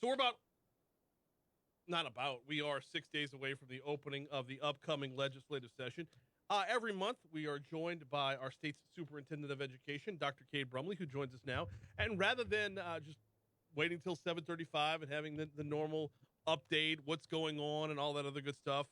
So we are 6 days away from the opening of the upcoming legislative session. Every month, we are joined by our state's superintendent of education, Dr. Cade Brumley, who joins us now. And rather than just waiting till 7:35 and having the normal update, what's going on, and all that other good stuff,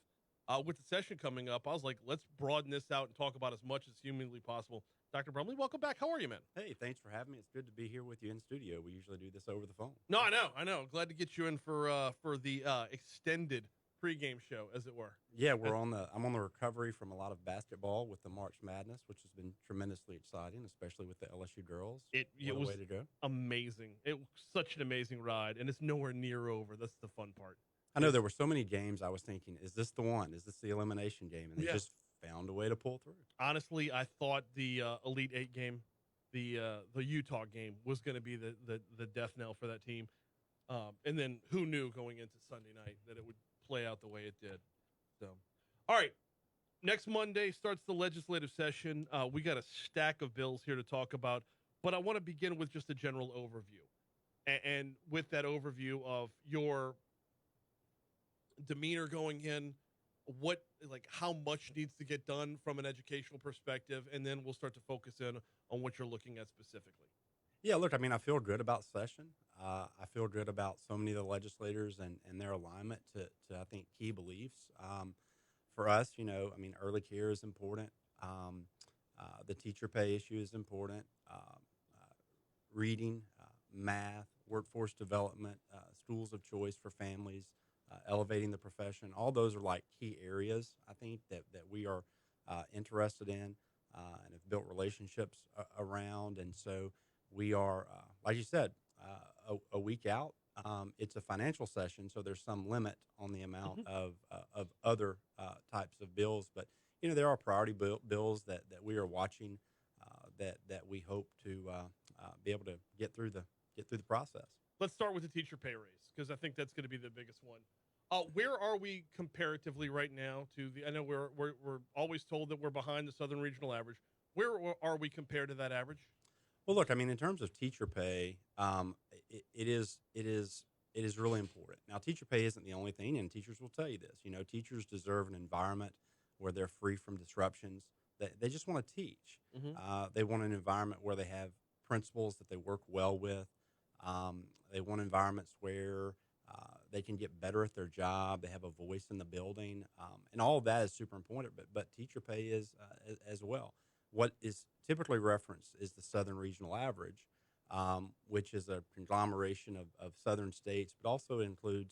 with the session coming up, I was like, let's broaden this out and talk about as much as humanly possible. Dr. Brumley, welcome back. How are you, man? Hey, thanks for having me. It's good to be here with you in studio. We usually do this over the phone. No, I know. Glad to get you in for the extended pregame show, as it were. Yeah, Uh, I'm on the recovery from a lot of basketball with the March Madness, which has been tremendously exciting, especially with the LSU girls. it What a way was to go. amazing. It was such an amazing ride, and it's nowhere near over. That's the fun part. I know Is there were so many games I was thinking, is this the one? Is this the elimination game? And they yeah. just found a way to pull through. Honestly, I thought the Elite Eight game, the Utah game, was going to be the death knell for that team. And then who knew going into Sunday night that it would play out the way it did? So, all right. Next Monday starts the legislative session. We got a stack of bills here to talk about, but I want to begin with just a general overview. And with that overview of your demeanor going in, how much needs to get done from an educational perspective, and then we'll start to focus in on what you're looking at specifically. Yeah, look, I mean, I feel good about session. I feel good about so many of the legislators and their alignment to I think, key beliefs. For us, I mean, early care is important. The teacher pay issue is important. Reading, math, workforce development, schools of choice for families, elevating the profession. All those are like key areas, I think, that we are interested in and have built relationships around. And so we are, like you said, a week out. It's a financial session, so there's some limit on the amount Mm-hmm. of other types of bills. But there are priority bills that we are watching that we hope to be able to get through the process. Let's start with the teacher pay raise because I think that's going to be the biggest one. Where are we comparatively right now to the? I know we're always told that we're behind the Southern Regional average. Where are we compared to that average? Well, look, I mean, in terms of teacher pay, it is really important. Now, teacher pay isn't the only thing, and teachers will tell you this. Teachers deserve an environment where they're free from disruptions. They just want to teach. Mm-hmm. They want an environment where they have principals that they work well with. They want environments where they can get better at their job. They have a voice in the building, and all of that is super important. But teacher pay is as well. What is typically referenced is the Southern Regional Average, which is a conglomeration of Southern states, but also includes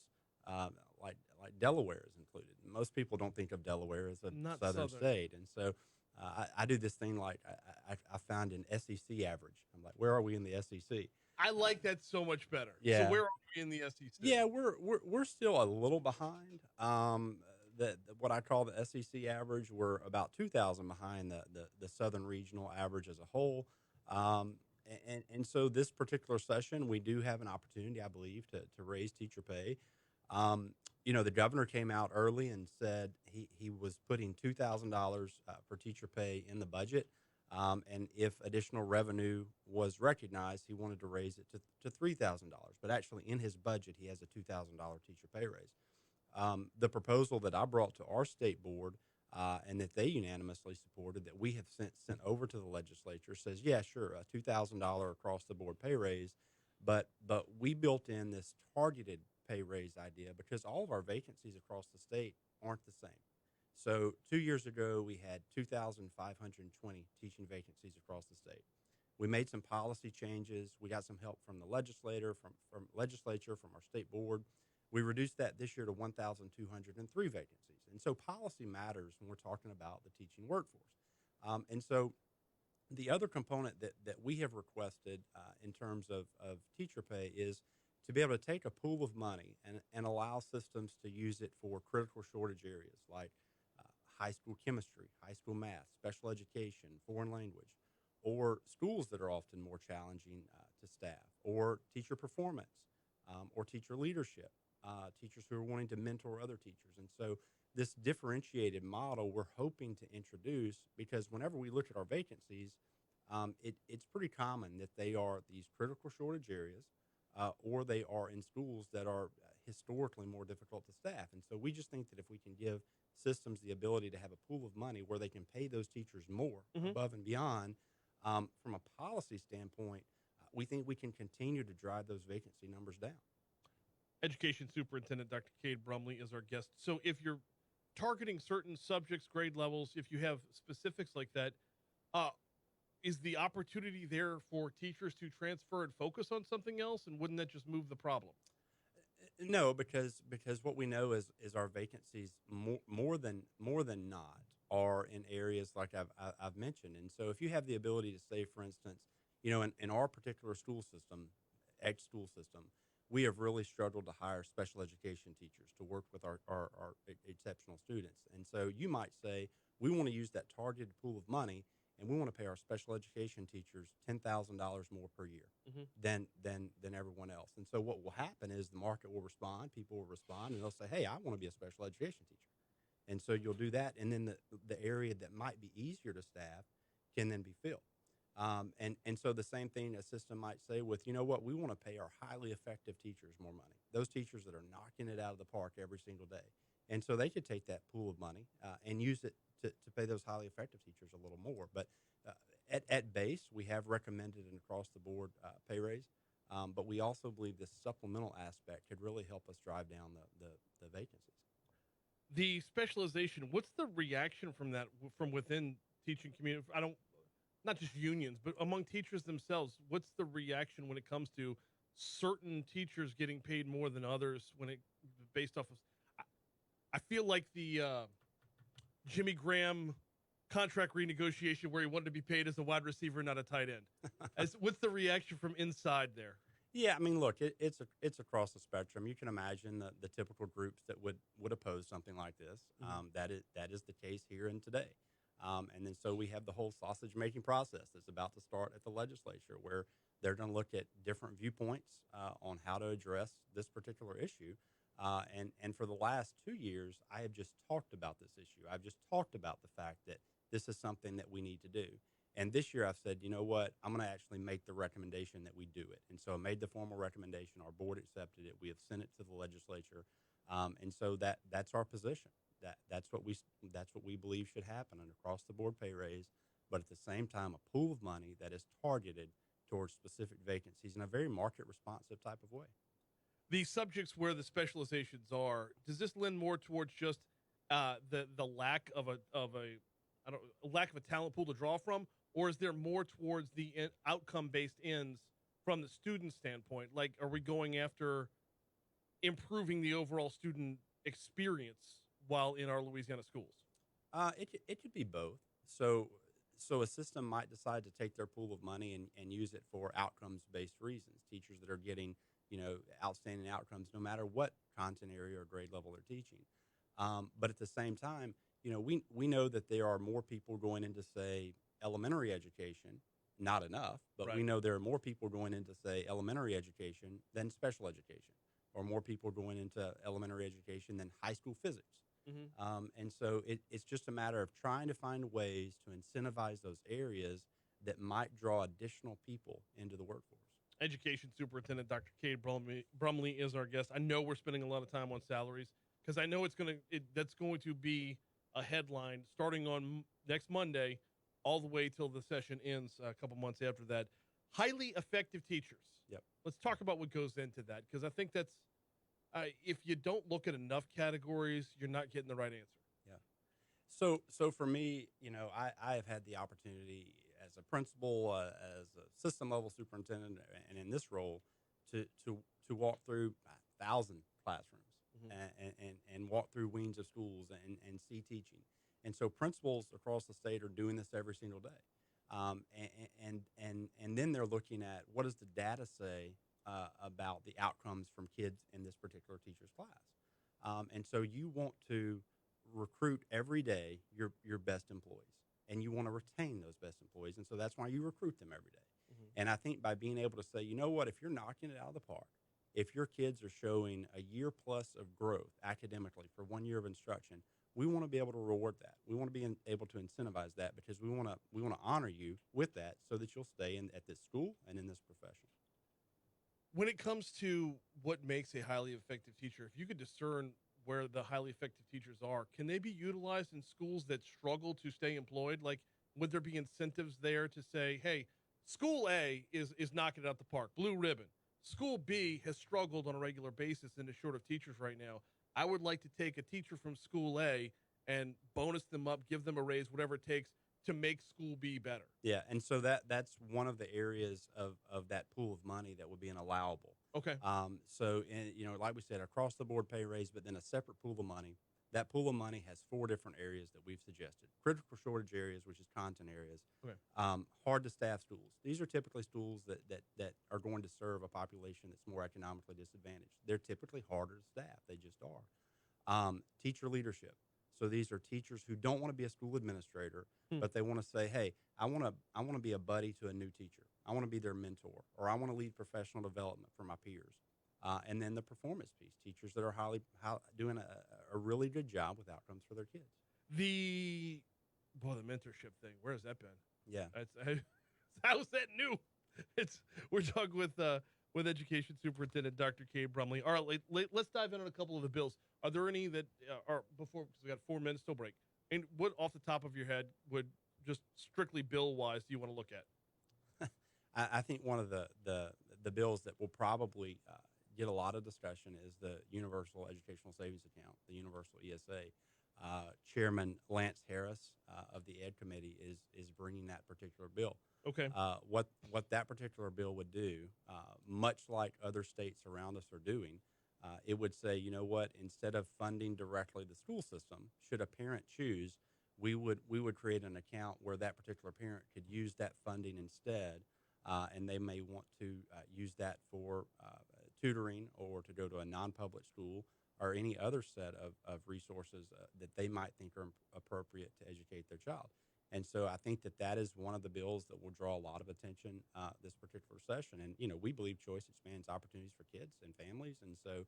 like Delaware is included. Most people don't think of Delaware as a Not Southern Southern. state, and so I do this thing like I found an SEC average. I'm like, where are we in the SEC? I like that so much better. So Yeah, where are we in the SEC? yeah, we're still a little behind. What I call the SEC average, we're about 2,000 behind the Southern Regional average as a whole. And so this particular session, we do have an opportunity, I believe, to raise teacher pay. The governor came out early and said he was putting $2,000 for teacher pay in the budget. And if additional revenue was recognized, he wanted to raise it to $3,000. But actually, in his budget, he has a $2,000 teacher pay raise. The proposal that I brought to our state board and that they unanimously supported, that we have sent over to the legislature, says, yeah, sure, a $2,000 across the board pay raise, but we built in this targeted pay raise idea because all of our vacancies across the state aren't the same. So 2 years ago, we had 2,520 teaching vacancies across the state. We made some policy changes. We got some help from the legislature, from our state board. We reduced that this year to 1,203 vacancies. And so policy matters when we're talking about the teaching workforce. And so the other component that we have requested in terms of teacher pay is to be able to take a pool of money and allow systems to use it for critical shortage areas like high school chemistry, high school math, special education, foreign language, or schools that are often more challenging to staff, or teacher performance, or teacher leadership, teachers who are wanting to mentor other teachers. And so this differentiated model we're hoping to introduce because whenever we look at our vacancies, it's pretty common that they are these critical shortage areas. or they are in schools that are historically more difficult to staff. And so we just think that if we can give systems the ability to have a pool of money where they can pay those teachers more Mhm. above and beyond, from a policy standpoint, we think we can continue to drive those vacancy numbers down. Education Superintendent Dr. Cade Brumley is our guest. So if you're targeting certain subjects, grade levels, if you have specifics like that, uh, is the opportunity there for teachers to transfer and focus on something else? And wouldn't that just move the problem? No, because what we know is our vacancies more than not are in areas like I've mentioned. And so if you have the ability to say, for instance, in our particular school system, school system, we have really struggled to hire special education teachers to work with our exceptional students. And so you might say, we want to use that targeted pool of money, and we want to pay our special education teachers $10,000 more per year Hmm. than everyone else. And so what will happen is the market will respond, people will respond, and they'll say, hey, I want to be a special education teacher. And so you'll do that, and then the area that might be easier to staff can then be filled. And so the same thing a system might say with, what, we want to pay our highly effective teachers more money, those teachers that are knocking it out of the park every single day. And so they could take that pool of money and use it to pay those highly effective teachers a little more. But at base, we have recommended an across-the-board pay raise, but we also believe this supplemental aspect could really help us drive down the vacancies. The specialization, what's the reaction from that, from within teaching community? I don't, not just unions, but among teachers themselves. What's the reaction when it comes to certain teachers getting paid more than others when it based off of, I, I feel like the Jimmy Graham contract renegotiation where he wanted to be paid as a wide receiver, not a tight end. What's the reaction from inside there? Yeah, I mean, look, it's across the spectrum. You can imagine the typical groups that would oppose something like this. Mhm. That is the case here and today. And then so we have the whole sausage making process that's about to start at the legislature, where they're going to look at different viewpoints on how to address this particular issue. And for the last 2 years, I have just talked about this issue. I've just talked about the fact that this is something that we need to do. And this year I've said, you know what, I'm going to actually make the recommendation that we do it. And so I made the formal recommendation. Our board accepted it. We have sent it to the legislature. And so that's our position. That's what we believe should happen, an across the board pay raise, but at the same time, a pool of money that is targeted towards specific vacancies in a very market responsive type of way. The subjects where the specializations are, does this lend more towards just the lack of a I don't lack of a talent pool to draw from, or is there more towards the outcome based ends from the student standpoint? Like, are we going after improving the overall student experience while in our Louisiana schools? It could be both. So a system might decide to take their pool of money and use it for outcomes based reasons. Teachers that are getting outstanding outcomes, no matter what content area or grade level they're teaching. But at the same time, we know that there are more people going into, say, elementary education, not enough, but we Right. know there are more people going into, say, elementary education than special education, or more people going into elementary education than high school physics. Hmm. And so it's just a matter of trying to find ways to incentivize those areas that might draw additional people into the workforce. Education Superintendent Dr. Cade Brumley is our guest. I know we're spending a lot of time on salaries because I know that's going to be a headline starting on next Monday, all the way till the session ends a couple months after that. Highly effective teachers. Yep. Let's talk about what goes into that, because I think that's if you don't look at enough categories, you're not getting the right answer. Yeah. So for me, I have had the opportunity as a principal, as a system level superintendent, and in this role, to walk through 1,000 classrooms Mhm. and walk through wings of schools and see teaching. And so principals across the state are doing this every single day. And then they're looking at, what does the data say about the outcomes from kids in this particular teacher's class. And so you want to recruit every day your best employees, and you want to retain those best employees. And so that's why you recruit them every day. Mhm. And I think by being able to say, you know what, if you're knocking it out of the park, if your kids are showing a year plus of growth academically for 1 year of instruction, we want to be able to reward that. We want to be able to incentivize that, because we want to honor you with that, so that you'll stay at this school and in this profession. When it comes to what makes a highly effective teacher, if you could discern where the highly effective teachers are, can they be utilized in schools that struggle to stay employed? Like, would there be incentives there to say, hey, school A is knocking it out the park, blue ribbon. School B has struggled on a regular basis and is short of teachers right now. I would like to take a teacher from school A and bonus them up, give them a raise, whatever it takes to make school B better. Yeah, and so that's one of the areas of that pool of money that would be an allowable. Okay. So, like we said, across the board pay raise, but then a separate pool of money. That pool of money has 4 different areas that we've suggested: critical shortage areas, which is content areas, Okay. hard to staff schools. These are typically schools that are going to serve a population that's more economically disadvantaged. They're typically harder to staff; they just are. Teacher leadership. So these are teachers who don't want to be a school administrator, but they want to say, "Hey, I want to be a buddy to a new teacher. I want to be their mentor, or I want to lead professional development for my peers." And then the performance piece: teachers that are doing a really good job with outcomes for their kids. The mentorship thing. Where has that been? Yeah. How's that new? We're talking with Education Superintendent Dr. Cade Brumley. All right, let's dive in on a couple of the bills. Are there any that are before? Because we got 4 minutes till break. And what off the top of your head would just strictly bill wise do you want to look at? I think one of the bills that will probably get a lot of discussion is the Universal Educational Savings Account, the Universal ESA. Chairman Lance Harris of the Ed Committee is bringing that particular bill. Okay. What that particular bill would do, much like other states around us are doing, it would say, you know what, instead of funding directly the school system, should a parent choose, we would create an account where that particular parent could use that funding instead, and they may want to use that for tutoring or to go to a non-public school or any other set of resources that they might think are appropriate to educate their child. And so I think that is one of the bills that will draw a lot of attention this particular session. And, we believe choice expands opportunities for kids and families. And so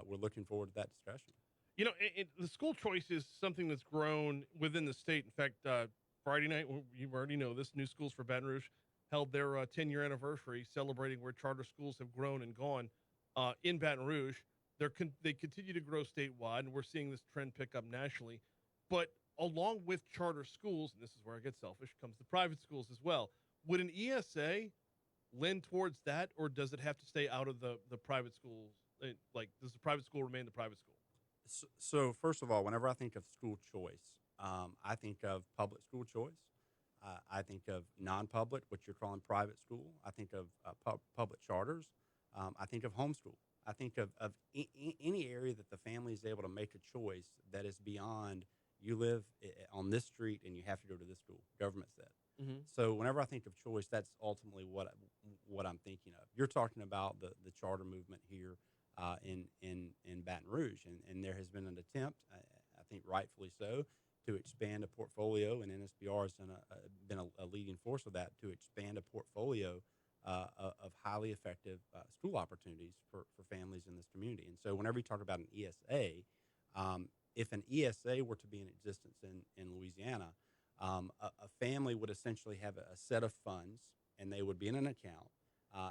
we're looking forward to that discussion. The school choice is something that's grown within the state. In fact, Friday night, you already know this, New Schools for Baton Rouge held their 10-year anniversary celebrating where charter schools have grown and gone in Baton Rouge. They continue to grow statewide, and we're seeing this trend pick up nationally. But along with charter schools, and this is where I get selfish, comes the private schools as well. Would an ESA lend towards that, or does it have to stay out of the private schools? Does the private school remain the private school? So first of all, whenever I think of school choice, I think of public school choice. I think of non-public, what you're calling private school. I think of public charters. I think of homeschool. I think of any area that the family is able to make a choice that is beyond you live on this street and you have to go to this school. Government said. Mm-hmm. So whenever I think of choice, that's ultimately what I'm thinking of. You're talking about the charter movement here in Baton Rouge, and there has been an attempt, I think rightfully so, to expand a portfolio, and NSBR has been a leading force of that, to expand a portfolio of highly effective school opportunities for families in this community. And so whenever you talk about an ESA, if an ESA were to be in existence in Louisiana, a family would essentially have a set of funds, and they would be in an account,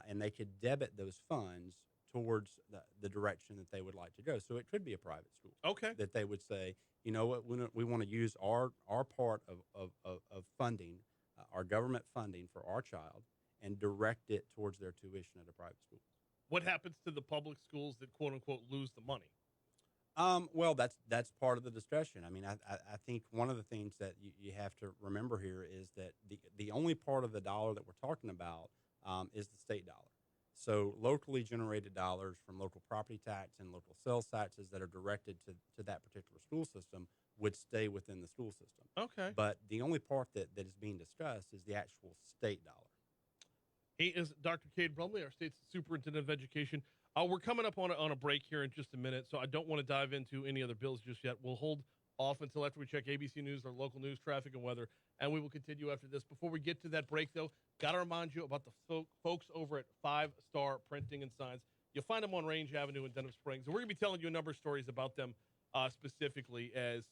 and they could debit those funds towards the direction that they would like to go. So it could be a private school. Okay. That they would say, you know what, we want to use our part of funding, our government funding for our child, and direct it towards their tuition at a private school. What happens to the public schools that, quote unquote, lose the money? Well, that's part of the discussion. I mean, I think one of the things that you have to remember here is that the only part of the dollar that we're talking about is the state dollar. So locally generated dollars from local property tax and local sales taxes that are directed to that particular school system would stay within the school system. Okay. But the only part that is being discussed is the actual state dollar. He is Dr. Cade Brumley, our state's superintendent of education. We're coming up on a break here in just a minute, so I don't want to dive into any other bills just yet. We'll hold off until after we check ABC News, our local news, traffic, and weather, and we will continue after this. Before we get to that break, though, got to remind you about the folks over at 5 Star Printing and Signs. You'll find them on Range Avenue in Denham Springs, and we're going to be telling you a number of stories about them specifically, as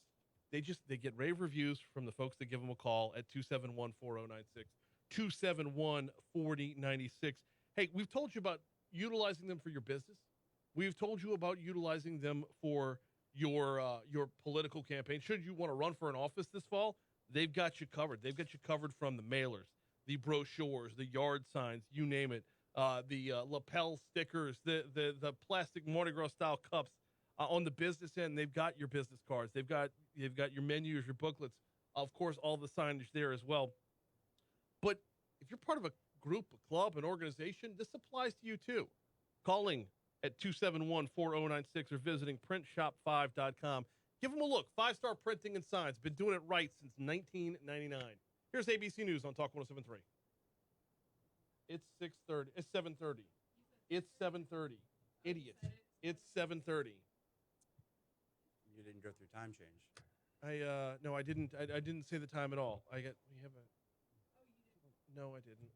they get rave reviews from the folks that give them a call at 271-4096, 271-4096. Hey, we've told you about utilizing them for your business. We've told you about utilizing them for your political campaign. Should you want to run for an office this fall, they've got you covered. They've got you covered from the mailers, the brochures, the yard signs, you name it, the lapel stickers, the plastic Mardi Gras style cups. On the business end, they've got your business cards. They've got your menus, your booklets. Of course, all the signage there as well. But if you're part of a group, a club, an organization, this applies to you too. Calling at 271-4096 or visiting printshop5.com. Give them a look. 5-Star Printing and Signs. Been doing it right since 1999. Here's ABC News on Talk 107.3. It's 6:30. It's 7:30. It's 7:30. Idiot. It's 7:30. You didn't go through time change. No, I didn't. I didn't say the time at all. We have a. No, I didn't.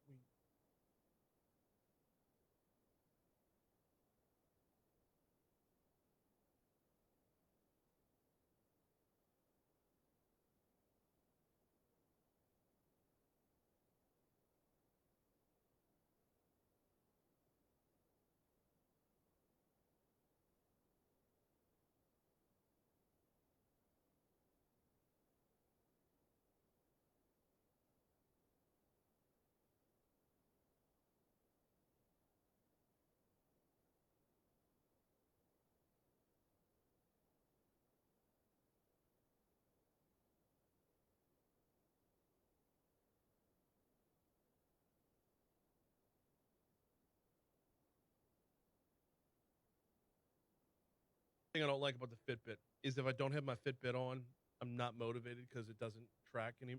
Thing I don't like about the Fitbit is if I don't have my Fitbit on, I'm not motivated because it doesn't track any.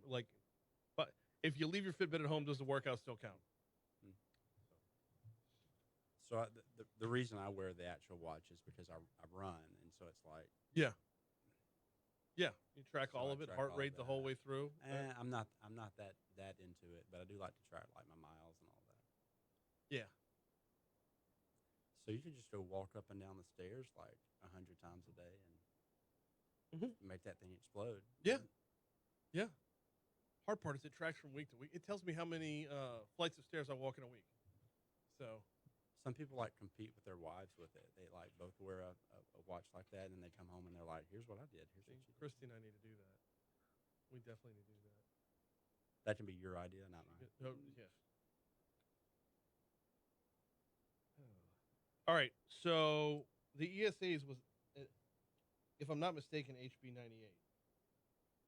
But if you leave your Fitbit at home, does the workout still count? So the reason I wear the actual watch is because I run, and so it's like yeah, you track So all I of it, track heart all rate of the whole that. way through. I'm not that into it, but I do like to track like my miles and all that. Yeah, So you can just go walk up and down the stairs like 100 times a day and make that thing explode. yeah. Hard part is it tracks from week to week. It tells me how many flights of stairs I walk in a week. So Some people like compete with their wives with it. They like both wear a watch like that, and they come home and they're like, "Here's what I did. Here's what you did." Christy and I need to do that. We definitely need to do that. That can be your idea, not mine. Oh, yeah. All right. So the ESAs was, if I'm not mistaken, HB 98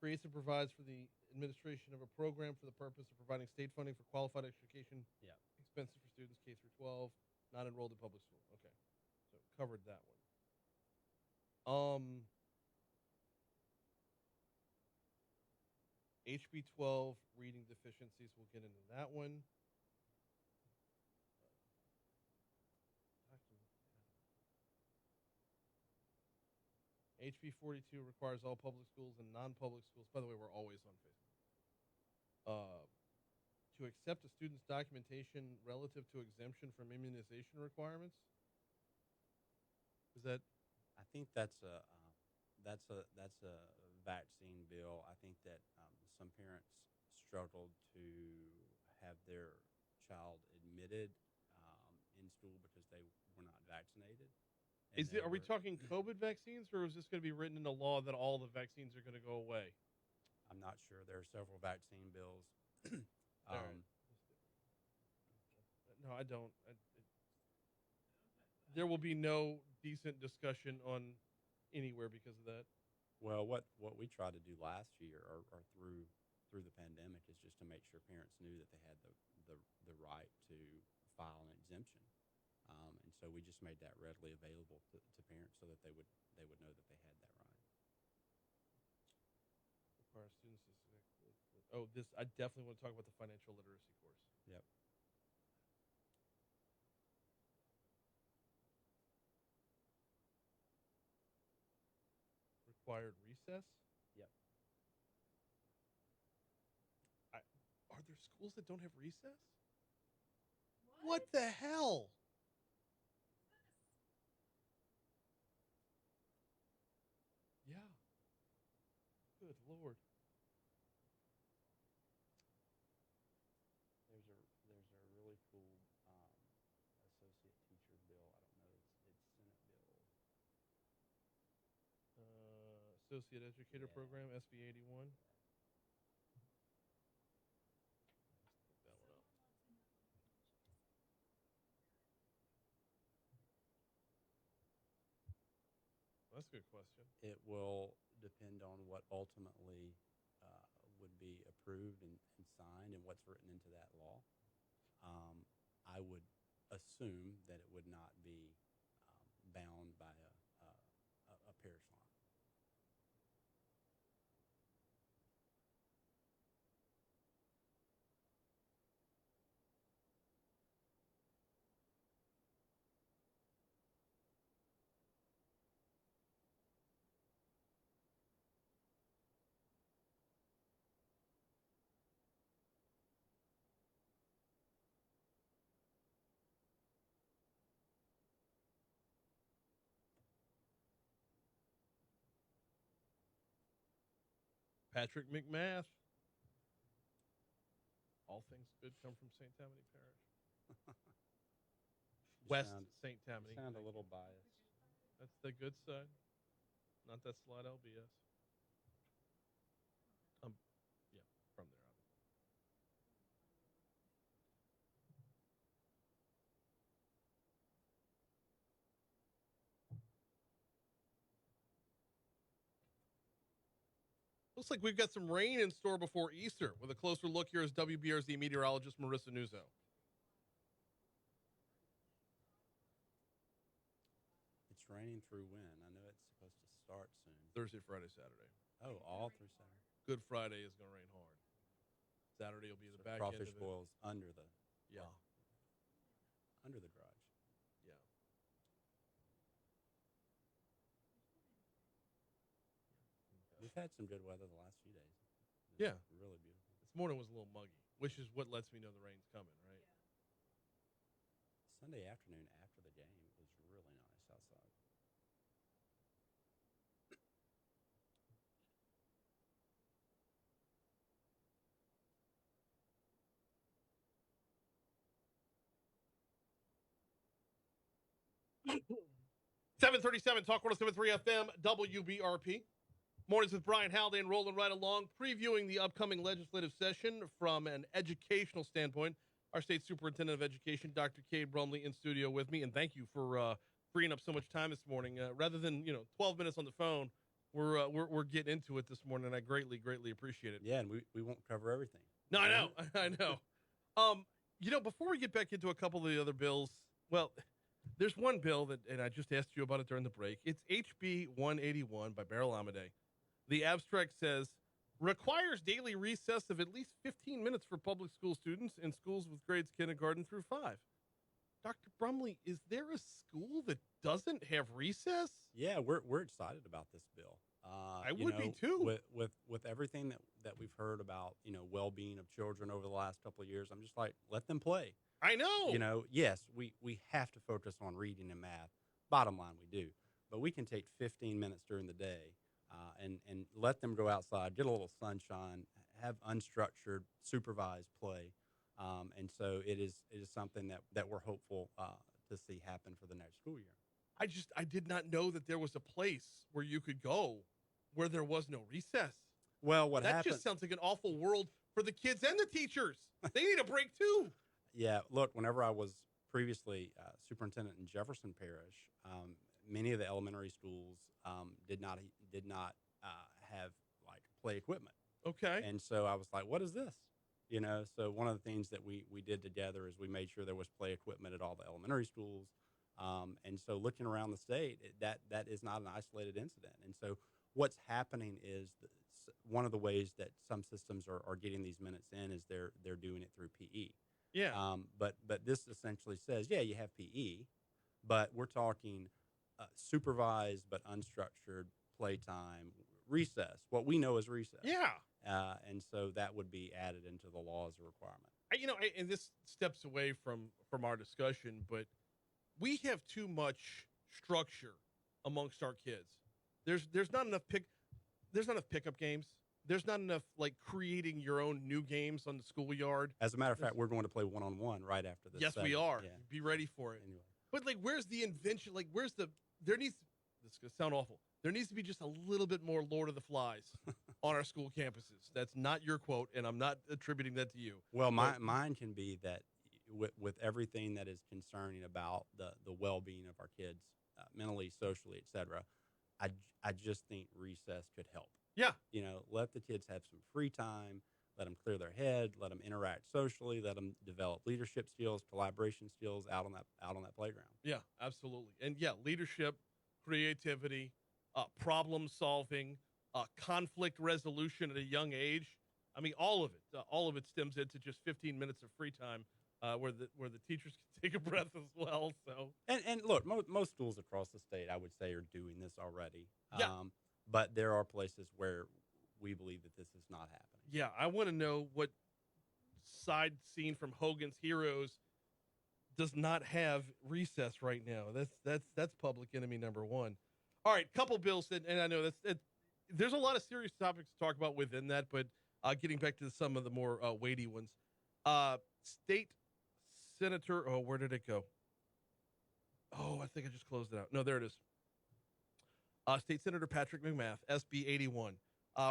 creates and provides for the administration of a program for the purpose of providing state funding for qualified education Yeah. expenses for students K through 12 not enrolled in public school. Okay, so covered that one. HB 12 reading deficiencies. We'll get into that one. HB 42 requires all public schools and non-public schools. By the way, we're always on Facebook. To accept a student's documentation relative to exemption from immunization requirements. Is that? I think that's a vaccine bill. I think that some parents struggled to have their child admitted in school because they were not vaccinated. Are we talking COVID vaccines, or is this going to be written into law that all the vaccines are going to go away? I'm not sure. There are several vaccine bills. Right. No, I don't. There will be no decent discussion on anywhere because of that. Well, what we tried to do last year or through the pandemic is just to make sure parents knew that they had the right to file an exemption. And so we just made that readily available to parents so that they would know that they had that right. Require students to this I definitely want to talk about the financial literacy course. Yep. Required recess? Yep. Are there schools that don't have recess? What the hell? Yeah. Good Lord. There's a really cool associate teacher Associate Educator Program, SB 81. Look that one up. That's a good question. It will depend on what ultimately would be approved and signed and what's written into that law. I would assume that it would not be bound by a parish line. Patrick McMath. All things good come from St. Tammany Parish. West St. Tammany. Sound a little biased. That's the good side. Not that slide LBS. Yeah, from there. Looks like we've got some rain in store before Easter. With a closer look, here is WBRZ meteorologist Marissa Nuzzo. It's raining through when? I know it's supposed to start soon. Thursday, Friday, Saturday. Oh, all through Saturday. Good Friday is going to rain hard. Saturday will be the back end crawfish of it. boils under the under the garage. Yeah. We've had some good weather the last few days. Yeah. Really beautiful. This morning was a little muggy, which is what lets me know the rain's coming, right? Sunday afternoon after the game, it was really nice outside. Yeah. 737 Talk 107.3 FM, WBRP. Mornings with Brian Haldane rolling right along, previewing the upcoming legislative session from an educational standpoint. Our state superintendent of education, Dr. Cade Brumley, in studio with me, and thank you for freeing up so much time this morning. Rather than 12 minutes on the phone, we're getting into it this morning, and I greatly appreciate it. Yeah, and we won't cover everything. No, I know, I know. Before we get back into a couple of the other bills, well, there's one bill and I just asked you about it during the break. It's HB 181 by Beryl Amade. The abstract says, requires daily recess of at least 15 minutes for public school students in schools with grades kindergarten through 5. Dr. Brumley, is there a school that doesn't have recess? Yeah, we're excited about this bill. I would be too. With everything that we've heard about, well-being of children over the last couple of years, I'm just like, let them play. I know. Yes, we have to focus on reading and math. Bottom line, we do. But we can take 15 minutes during the day and let them go outside, get a little sunshine, have unstructured, supervised play. And so it is something that we're hopeful to see happen for the next school year. I did not know that there was a place where you could go where there was no recess. Well, that just sounds like an awful world for the kids and the teachers. They need a break too. Yeah, look, whenever I was previously superintendent in Jefferson Parish, many of the elementary schools did not have like play equipment. Okay. And so I was like, what is this? So one of the things that we did together is we made sure there was play equipment at all the elementary schools. And so looking around the state, that is not an isolated incident. And so what's happening is one of the ways that some systems are getting these minutes in is they're doing it through PE. Yeah. But this essentially says, yeah, you have PE, but we're talking supervised but unstructured playtime, recess, what we know as recess. Yeah. And so that would be added into the law as a requirement. And this steps away from our discussion, but we have too much structure amongst our kids. There's not enough pickup games. There's not enough like creating your own new games on the schoolyard. As a matter of fact, we're going to play one-on-one right after this. Yes, segment. we are. Yeah. Be ready for it. Anyway. But like, where's the invention? Like, this is going to sound awful. There needs to be just a little bit more Lord of the Flies on our school campuses. That's not your quote, and I'm not attributing that to you. Well, mine can be that with everything that is concerning about the well-being of our kids, mentally, socially, etc. I just think recess could help. Yeah. Let the kids have some free time, let them clear their head, let them interact socially, let them develop leadership skills, collaboration skills out on that playground. Yeah, absolutely. And yeah, leadership, creativity, problem solving, conflict resolution at a young age. I mean, all of it stems into just 15 minutes of free time where the teachers can take a breath as well. So And look, most schools across the state, I would say, are doing this already. Yeah. But there are places where we believe that this is not happening. yeah, I want to know what side scene from Hogan's Heroes does not have recess right now. That's public enemy number one. All right, couple bills, and I know there's a lot of serious topics to talk about within that, but getting back to some of the more weighty ones. State Senator, oh, where did it go? Oh, I think I just closed it out. No, there it is. State Senator Patrick McMath, SB 81,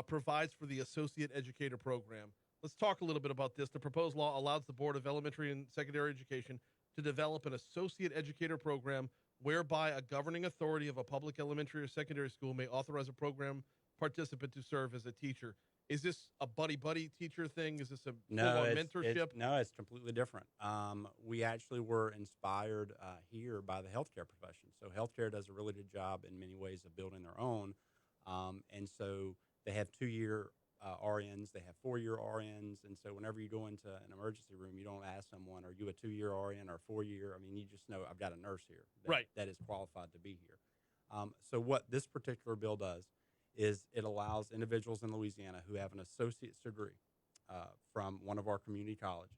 provides for the Associate Educator Program. Let's talk a little bit about this. The proposed law allows the Board of Elementary and Secondary Education to develop an Associate Educator Program whereby a governing authority of a public elementary or secondary school may authorize a program participant to serve as a teacher. Is this a buddy-buddy teacher thing? Is this a full-on mentorship? No, it's completely different. We actually were inspired here by the healthcare profession. So healthcare does a really good job in many ways of building their own. And so they have 2-year RNs, they have 4-year RNs. And so whenever you go into an emergency room, you don't ask someone, are you a 2-year RN or 4-year? I mean, you just know I've got a nurse here that is qualified to be here. So what this particular bill does is it allows individuals in Louisiana who have an associate's degree from one of our community colleges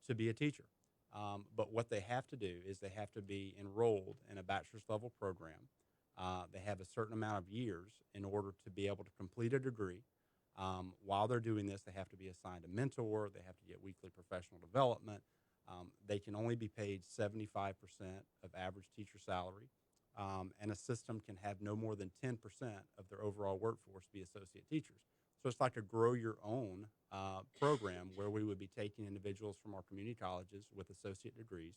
to be a teacher. But what they have to do is they have to be enrolled in a bachelor's level program. They have a certain amount of years in order to be able to complete a degree. While they're doing this, they have to be assigned a mentor. They have to get weekly professional development. They can only be paid 75% of average teacher salary. And a system can have no more than 10% of their overall workforce be associate teachers. So it's like a grow your own program where we would be taking individuals from our community colleges with associate degrees,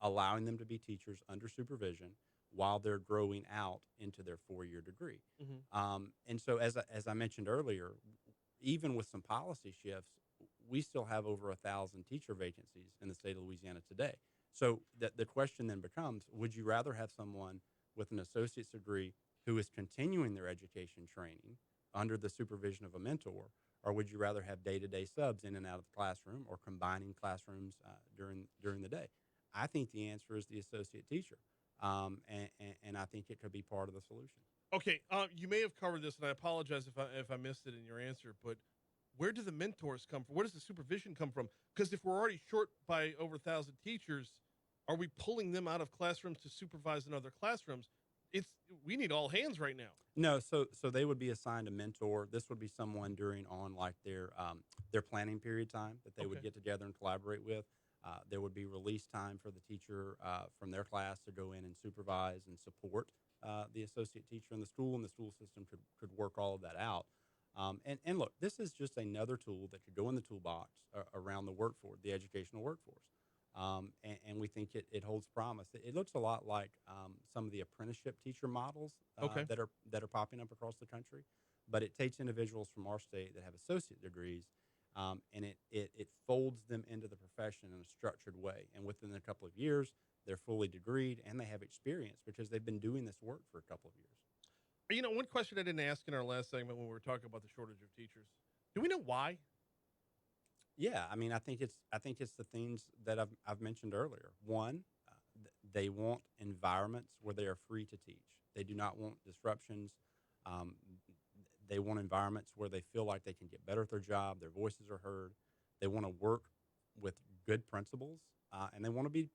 allowing them to be teachers under supervision while they're growing out into their 4-year degree. Mm-hmm. And so as I mentioned earlier, even with some policy shifts, we still have over 1,000 teacher vacancies in the state of Louisiana today. So the question then becomes, would you rather have someone with an associate's degree who is continuing their education training under the supervision of a mentor, or would you rather have day-to-day subs in and out of the classroom or combining classrooms during the day? I think the answer is the associate teacher, and I think it could be part of the solution. Okay, you may have covered this, and I apologize if I missed it in your answer, but where do the mentors come from? Where does the supervision come from? Because if we're already short by over 1,000 teachers, are we pulling them out of classrooms to supervise in other classrooms? We need all hands right now. No, so they would be assigned a mentor. This would be someone during their planning period time that they would get together and collaborate with. There would be release time for the teacher from their class to go in and supervise and support the associate teacher in the school, and the school system could work all of that out. And look, this is just another tool that could go in the toolbox around the workforce, the educational workforce. And we think it holds promise. It looks a lot like some of the apprenticeship teacher models that are popping up across the country, but it takes individuals from our state that have associate degrees, and it folds them into the profession in a structured way. And within a couple of years, they're fully degreed and they have experience because they've been doing this work for a couple of years. You know, one question I didn't ask in our last segment when we were talking about the shortage of teachers. Do we know why? Yeah, I mean, I think it's the things that I've mentioned earlier. One, they want environments where they are free to teach. They do not want disruptions. They want environments where they feel like they can get better at their job. Their voices are heard. They want to work with good principals, and they want to be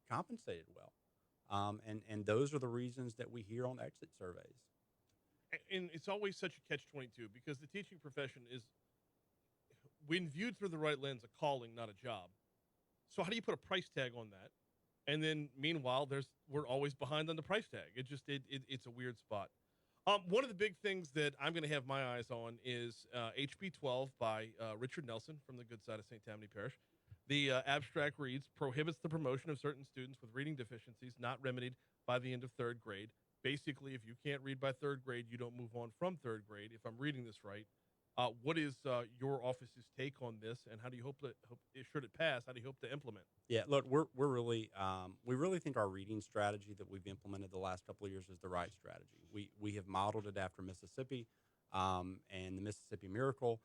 compensated well. And those are the reasons that we hear on exit surveys. And it's always such a catch-22 because the teaching profession is, when viewed through the right lens, a calling, not a job. So how do you put a price tag on that? And then meanwhile, we're always behind on the price tag. It's a weird spot. One of the big things that I'm going to have my eyes on is HB 12 by Richard Nelson from the good side of St. Tammany Parish. The abstract reads, prohibits the promotion of certain students with reading deficiencies not remedied by the end of third grade. Basically, if you can't read by third grade, you don't move on from third grade, if I'm reading this right. What is your office's take on this, and how do you should it pass, how do you hope to implement? Yeah, look, we're really we really think our reading strategy that we've implemented the last couple of years is the right strategy. We have modeled it after Mississippi and the Mississippi Miracle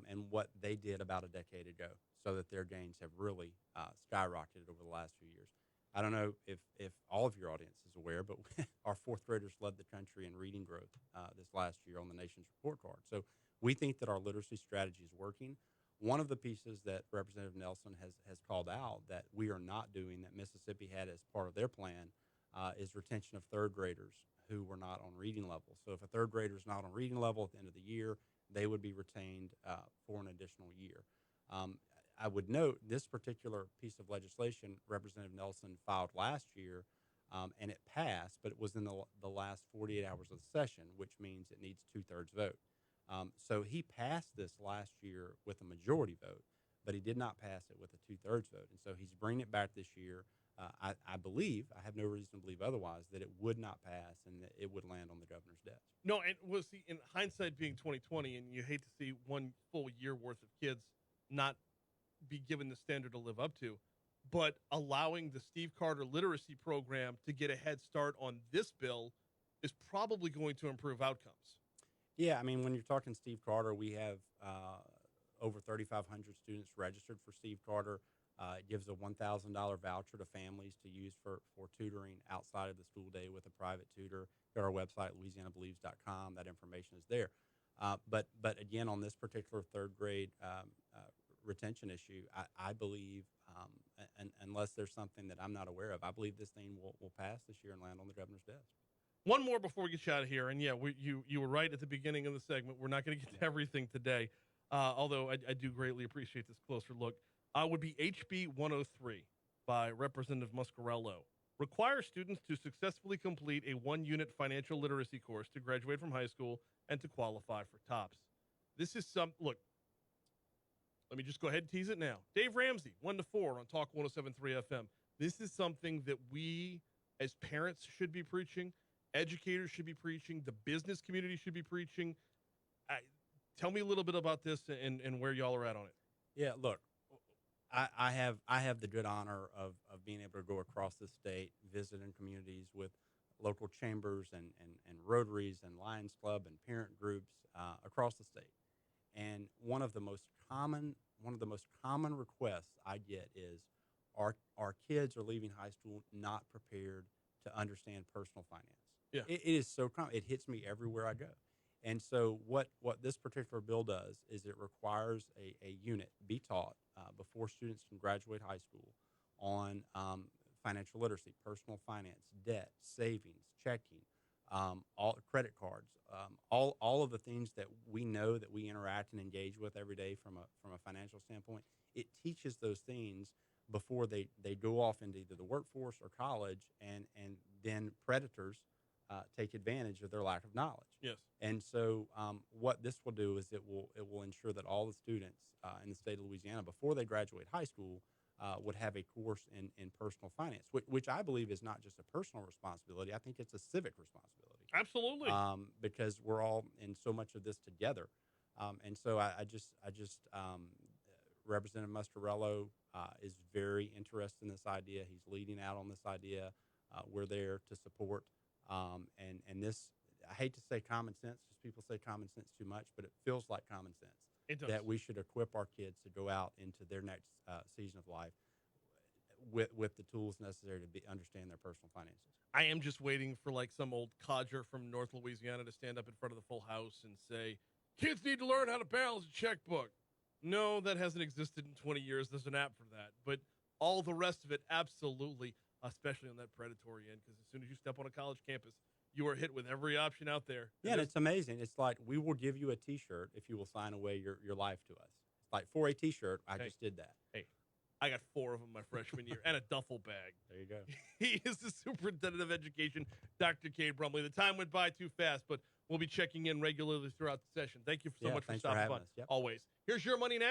and what they did about a decade ago, so that their gains have really skyrocketed over the last few years. I don't know if all of your audience is aware, but our fourth graders led the country in reading growth this last year on the nation's report card. So we think that our literacy strategy is working. One of the pieces that Representative Nelson has called out that we are not doing that Mississippi had as part of their plan is retention of third graders who were not on reading level. So if a third grader is not on reading level at the end of the year, they would be retained for an additional year. I would note this particular piece of legislation Representative Nelson filed last year, and it passed, but it was in the last 48 hours of the session, which means it needs 2/3 vote. So he passed this last year with a majority vote, but he did not pass it with a 2/3 vote. And so he's bringing it back this year. I believe, I have no reason to believe otherwise, that it would not pass and that it would land on the governor's desk. No, and we'll see, in hindsight being 2020, and you hate to see one full year worth of kids not be given the standard to live up to, but allowing the Steve Carter literacy program to get a head start on this bill is probably going to improve outcomes. Yeah, I mean, when you're talking Steve Carter, we have over 3,500 students registered for Steve Carter. It gives a $1,000 voucher to families to use for tutoring outside of the school day with a private tutor. Go to our website, louisianabelieves.com. That information is there. But again, on this particular third grade retention issue, I believe, unless there's something that I'm not aware of, I believe this thing will pass this year and land on the governor's desk. One more before we get you out of here, and yeah, you were right at the beginning of the segment. We're not going to get to everything today, although I do greatly appreciate this closer look. Would be HB 103 by Representative Muscarello. Requires students to successfully complete a 1-unit financial literacy course to graduate from high school and to qualify for TOPS. This is look, let me just go ahead and tease it now. Dave Ramsey, 1 to 4 on Talk 107.3 FM. This is something that we as parents should be preaching. Educators should be preaching. The business community should be preaching. Tell me a little bit about this and where y'all are at on it. Yeah, look, I have the good honor of being able to go across the state, visiting communities with local chambers and Rotaries and Lions Club and parent groups across the state. And one of the most common requests I get is our kids are leaving high school not prepared to understand personal finance. Yeah. It is so common. It hits me everywhere I go. And so what this particular bill does is it requires a unit be taught before students can graduate high school on financial literacy, personal finance, debt, savings, checking, all credit cards, all of the things that we know that we interact and engage with every day from a financial standpoint. It teaches those things before they go off into either the workforce or college, and then predators take advantage of their lack of knowledge. Yes. And so what this will do is it will ensure that all the students in the state of Louisiana, before they graduate high school, would have a course in personal finance, which I believe is not just a personal responsibility. I think it's a civic responsibility. Absolutely. Because we're all in so much of this together. And so I just Representative Muscarello is very interested in this idea. He's leading out on this idea. We're there to support. And this, I hate to say common sense, because people say common sense too much, but it feels like common sense. It does. That we should equip our kids to go out into their next season of life with the tools necessary to understand their personal finances. I am just waiting for like some old codger from North Louisiana to stand up in front of the full house and say, kids need to learn how to balance a checkbook. No, that hasn't existed in 20 years. There's an app for that. But all the rest of it, absolutely, especially on that predatory end, because as soon as you step on a college campus, you are hit with every option out there. Yeah, and it's amazing. It's like, we will give you a T-shirt if you will sign away your life to us. Like, for a T-shirt, I just did that. Hey, I got 4 of them my freshman year and a duffel bag. There you go. He is the superintendent of education, Dr. Cade Brumley. The time went by too fast, but we'll be checking in regularly throughout the session. Thank you so much for thanks stopping having by. us. Yep. Always. Here's your money now.